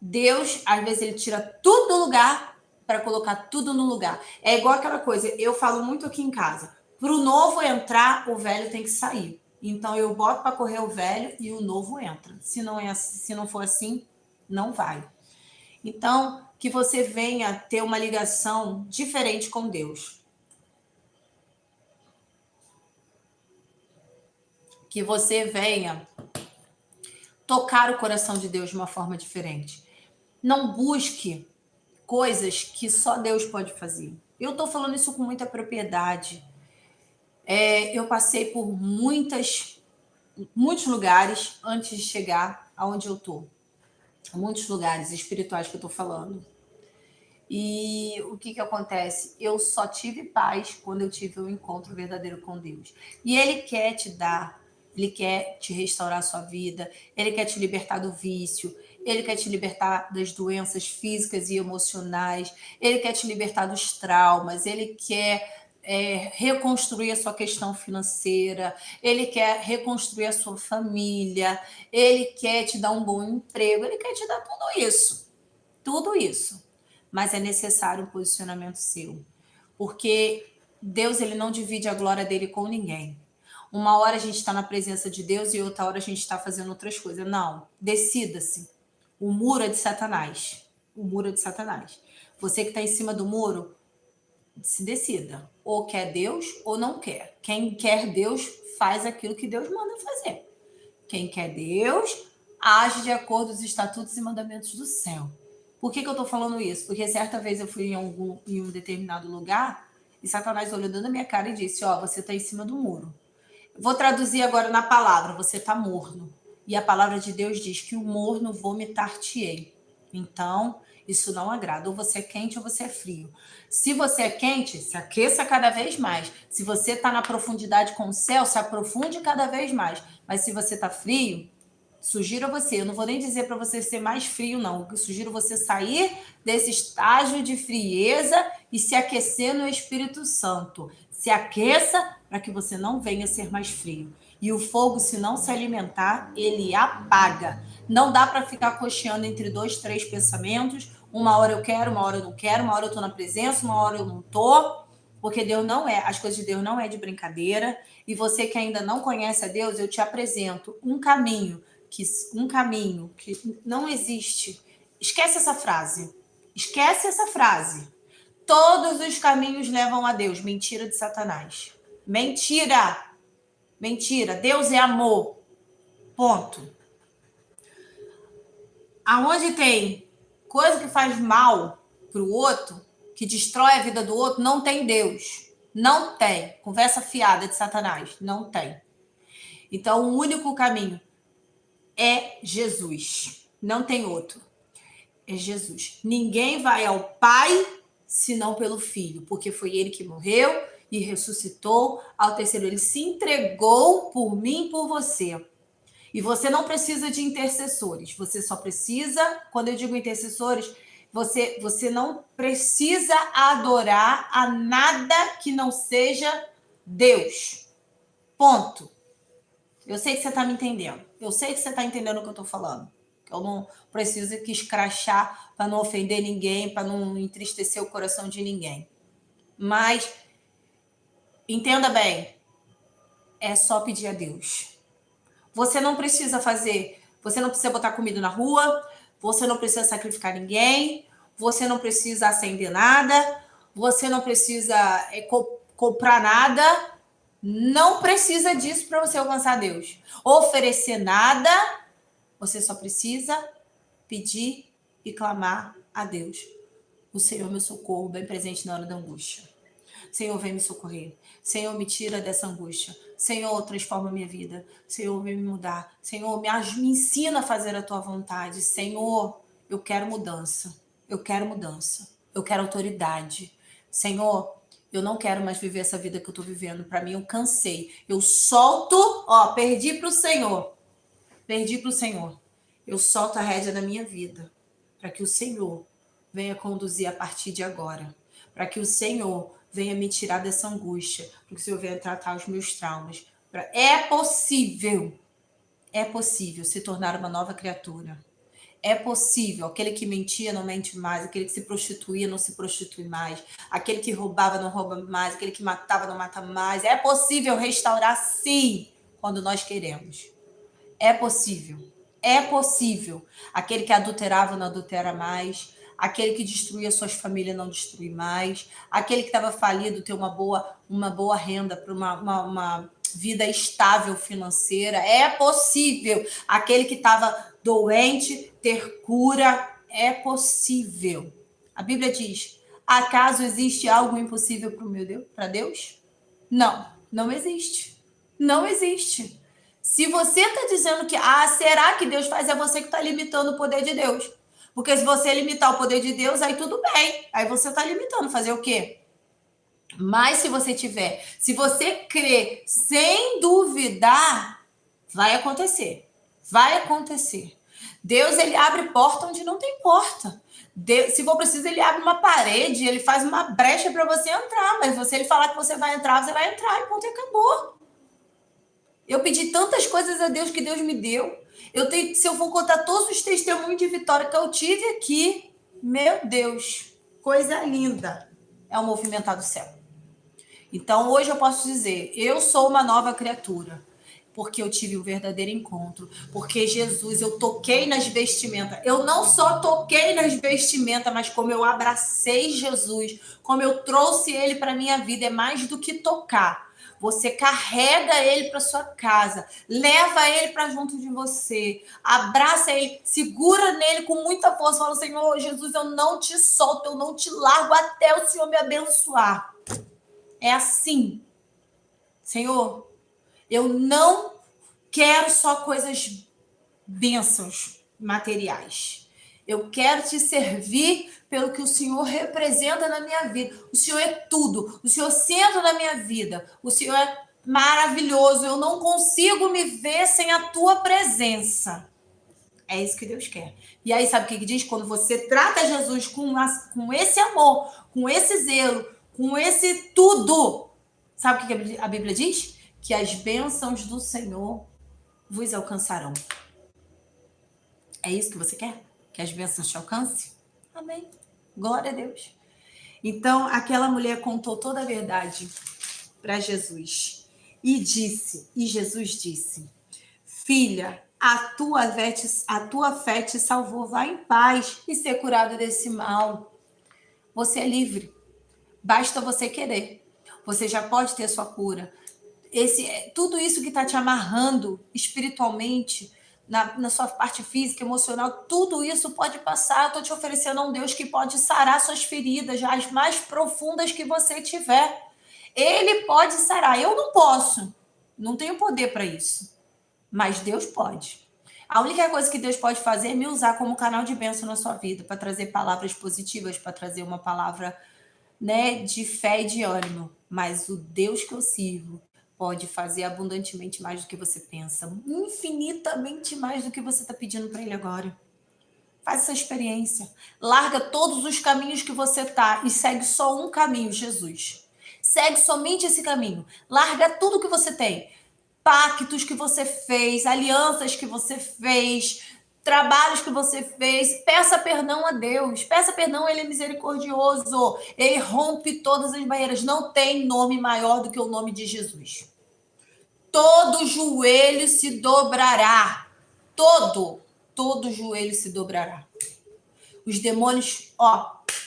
Deus, às vezes, ele tira tudo do lugar para colocar tudo no lugar. É igual aquela coisa, eu falo muito aqui em casa. Para o novo entrar, o velho tem que sair. Então, eu boto para correr o velho e o novo entra. Se não for assim, não vai. Então, que você venha ter uma ligação diferente com Deus. Que você venha tocar o coração de Deus de uma forma diferente. Não busque coisas que só Deus pode fazer. Eu estou falando isso com muita propriedade. Eu passei por muitos lugares antes de chegar aonde eu estou. Muitos lugares espirituais que eu estou falando. E o que acontece? Eu só tive paz quando eu tive um encontro verdadeiro com Deus. E Ele quer te dar, Ele quer te restaurar a sua vida, Ele quer te libertar do vício, Ele quer te libertar das doenças físicas e emocionais, Ele quer te libertar dos traumas, Ele quer reconstruir a sua questão financeira, Ele quer reconstruir a sua família, Ele quer te dar um bom emprego, Ele quer te dar tudo isso. Tudo isso. Mas é necessário um posicionamento seu. Porque Deus, ele não divide a glória dele com ninguém. Uma hora a gente está na presença de Deus e outra hora a gente está fazendo outras coisas. Não, decida-se. O muro é de Satanás. O muro é de Satanás. Você que está em cima do muro, se decida. Ou quer Deus ou não quer. Quem quer Deus faz aquilo que Deus manda fazer. Quem quer Deus age de acordo com os estatutos e mandamentos do céu. Por que eu estou falando isso? Porque certa vez eu fui em um determinado lugar e Satanás olhou dentro da minha cara e disse, você está em cima do muro. Vou traduzir agora na palavra, você está morno. E a palavra de Deus diz que o morno vomitar-te-ei. Então, isso não agrada. Ou você é quente ou você é frio. Se você é quente, se aqueça cada vez mais. Se você está na profundidade com o céu, se aprofunde cada vez mais. Mas se você está frio, sugiro a você, eu não vou nem dizer para você ser mais frio, não. Eu sugiro você sair desse estágio de frieza e se aquecer no Espírito Santo. Se aqueça para que você não venha ser mais frio. E o fogo, se não se alimentar, ele apaga. Não dá para ficar cocheando entre 2, 3 pensamentos. Uma hora eu quero, uma hora eu não quero, uma hora eu estou na presença, uma hora eu não estou. Porque Deus não é, as coisas de Deus não é de brincadeira. E você que ainda não conhece a Deus, eu te apresento um caminho que não existe. Esquece essa frase. Esquece essa frase. Todos os caminhos levam a Deus. Mentira de Satanás. Mentira. Mentira. Deus é amor. Ponto. Aonde tem coisa que faz mal para o outro, que destrói a vida do outro, não tem Deus. Não tem. Conversa fiada de Satanás. Não tem. Então, o único caminho é Jesus. Não tem outro. É Jesus. Ninguém vai ao Pai senão pelo Filho, porque foi ele que morreu e ressuscitou ao terceiro. Ele se entregou por mim e por você. E você não precisa de intercessores. Você só precisa, quando eu digo intercessores, você não precisa adorar a nada que não seja Deus. Ponto. Eu sei que você está me entendendo. Eu sei que você está entendendo o que eu estou falando. Eu não preciso que escrachar para não ofender ninguém, para não entristecer o coração de ninguém. Mas, entenda bem, é só pedir a Deus. Você não precisa botar comida na rua, você não precisa sacrificar ninguém, você não precisa acender nada, você não precisa comprar nada. Não precisa disso para você alcançar Deus. Oferecer nada, você só precisa pedir e clamar a Deus. O Senhor, meu socorro, bem presente na hora da angústia. Senhor, vem me socorrer. Senhor, me tira dessa angústia. Senhor, transforma a minha vida. Senhor, vem me mudar. Senhor, me ensina a fazer a tua vontade. Senhor, eu quero mudança. Eu quero mudança. Eu quero autoridade. Senhor, eu não quero mais viver essa vida que eu estou vivendo. Para mim, eu cansei. Eu solto, perdi para o Senhor. Perdi para o Senhor. Eu solto a rédea da minha vida. Para que o Senhor venha conduzir a partir de agora. Para que o Senhor venha me tirar dessa angústia. Para que o Senhor venha tratar os meus traumas. É possível se tornar uma nova criatura. É possível. Aquele que mentia não mente mais. Aquele que se prostituía não se prostitui mais. Aquele que roubava não rouba mais. Aquele que matava não mata mais. É possível restaurar, sim, quando nós queremos. É possível. É possível. Aquele que adulterava não adultera mais. Aquele que destruía suas famílias não destrui mais. Aquele que estava falido ter uma boa renda para uma vida estável financeira. É possível. Aquele que estava doente ter cura. É possível. A Bíblia diz: acaso existe algo impossível para Deus? Não, não existe. Não existe. Se você está dizendo que, será que Deus faz? É você que está limitando o poder de Deus. Porque se você limitar o poder de Deus, aí tudo bem. Aí você está limitando. Fazer o quê? Mas se você crer sem duvidar, vai acontecer. Vai acontecer. Deus, ele abre porta onde não tem porta. Deus, se for preciso, ele abre uma parede, ele faz uma brecha para você entrar. Mas se ele falar que você vai entrar e ponto, e acabou. Eu pedi tantas coisas a Deus que Deus me deu. Se eu for contar todos os testemunhos de vitória que eu tive aqui, meu Deus, coisa linda. É o movimentar do céu. Então, hoje eu posso dizer, eu sou uma nova criatura. Porque eu tive um verdadeiro encontro. Porque Jesus, eu toquei nas vestimentas. Eu não só toquei nas vestimentas, mas como eu abracei Jesus, como eu trouxe ele para minha vida, é mais do que tocar. Você carrega ele para sua casa, leva ele para junto de você, abraça ele, segura nele com muita força, fala: Senhor Jesus, eu não te solto, eu não te largo até o Senhor me abençoar. É assim. Senhor, eu não quero só coisas, bênçãos materiais. Eu quero te servir pelo que o Senhor representa na minha vida. O Senhor é tudo. O Senhor senta na minha vida. O Senhor é maravilhoso. Eu não consigo me ver sem a tua presença. É isso que Deus quer. E aí, sabe o que diz? Quando você trata Jesus com esse amor, com esse zelo, com esse tudo, sabe o que a Bíblia diz? Que as bênçãos do Senhor vos alcançarão. É isso que você quer? Que as bênçãos te alcancem? Amém. Glória a Deus. Então, aquela mulher contou toda a verdade para Jesus. E Jesus disse: filha, a tua fé te salvou. Vai em paz e ser curada desse mal. Você é livre. Basta você querer. Você já pode ter sua cura. Tudo isso que está te amarrando espiritualmente, na sua parte física, emocional, tudo isso pode passar. Eu estou te oferecendo a um Deus que pode sarar suas feridas, as mais profundas que você tiver. Ele pode sarar. Eu não posso. Não tenho poder para isso. Mas Deus pode. A única coisa que Deus pode fazer é me usar como canal de bênção na sua vida, para trazer palavras positivas, para trazer uma palavra, de fé e de ânimo. Mas o Deus que eu sirvo pode fazer abundantemente mais do que você pensa, infinitamente mais do que você está pedindo para ele agora. Faz essa experiência. Larga todos os caminhos que você está e segue só um caminho, Jesus. Segue somente esse caminho. Larga tudo que você tem. Pactos que você fez, alianças que você fez, trabalhos que você fez. Peça perdão a Deus. Peça perdão, ele é misericordioso. Ele rompe todas as barreiras. Não tem nome maior do que o nome de Jesus. Todo joelho se dobrará. Todo joelho se dobrará. Os demônios,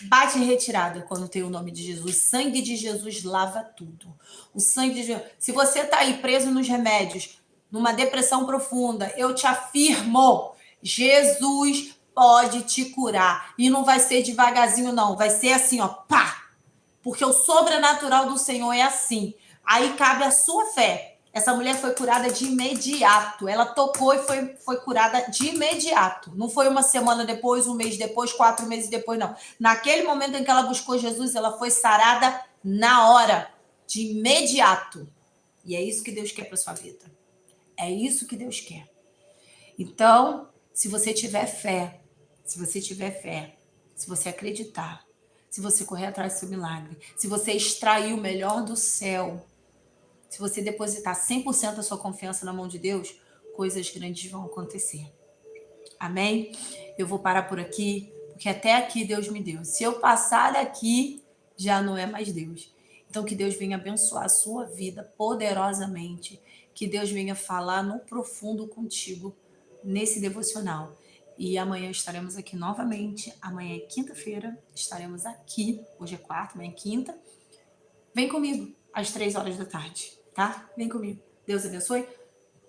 bate em retirada quando tem o nome de Jesus. O sangue de Jesus lava tudo. O sangue de Jesus. Se você está aí preso nos remédios, numa depressão profunda, eu te afirmo, Jesus pode te curar. E não vai ser devagarzinho, não. Vai ser assim, pá! Porque o sobrenatural do Senhor é assim. Aí cabe a sua fé. Essa mulher foi curada de imediato. Ela tocou e foi curada de imediato. Não foi uma semana depois, um mês depois, 4 meses depois, não. Naquele momento em que ela buscou Jesus, ela foi sarada na hora, de imediato. E é isso que Deus quer para sua vida. É isso que Deus quer. Então, se você tiver fé, se você acreditar, se você correr atrás do seu milagre, se você extrair o melhor do céu, se você depositar 100% da sua confiança na mão de Deus, coisas grandes vão acontecer. Amém? Eu vou parar por aqui, porque até aqui Deus me deu. Se eu passar daqui, já não é mais Deus. Então, que Deus venha abençoar a sua vida poderosamente. Que Deus venha falar no profundo contigo nesse devocional. E amanhã estaremos aqui novamente. Amanhã é quinta-feira, estaremos aqui. Hoje é quarta, amanhã é quinta. Vem comigo às 3 horas da tarde, tá? Vem comigo. Deus abençoe.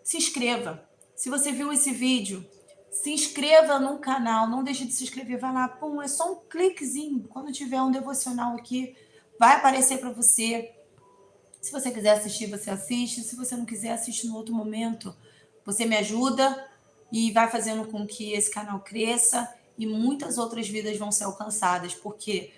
Se inscreva. Se você viu esse vídeo, se inscreva no canal. Não deixe de se inscrever. Vai lá, pum, é só um cliquezinho. Quando tiver um devocional aqui, vai aparecer para você. Se você quiser assistir, você assiste. Se você não quiser, assiste no outro momento. Você me ajuda e vai fazendo com que esse canal cresça e muitas outras vidas vão ser alcançadas, porque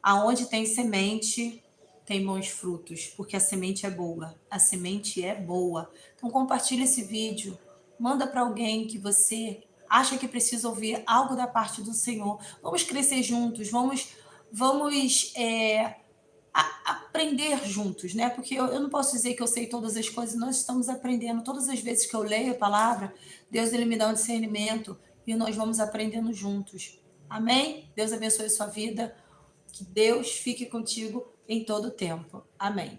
aonde tem semente, tem bons frutos, porque a semente é boa. A semente é boa. Então compartilha esse vídeo, manda para alguém que você acha que precisa ouvir algo da parte do Senhor. Vamos crescer juntos, vamos aprender juntos, né? Porque eu não posso dizer que eu sei todas as coisas, nós estamos aprendendo. Todas as vezes que eu leio a palavra, Deus ele me dá um discernimento e nós vamos aprendendo juntos. Amém? Deus abençoe a sua vida. Que Deus fique contigo em todo o tempo. Amém.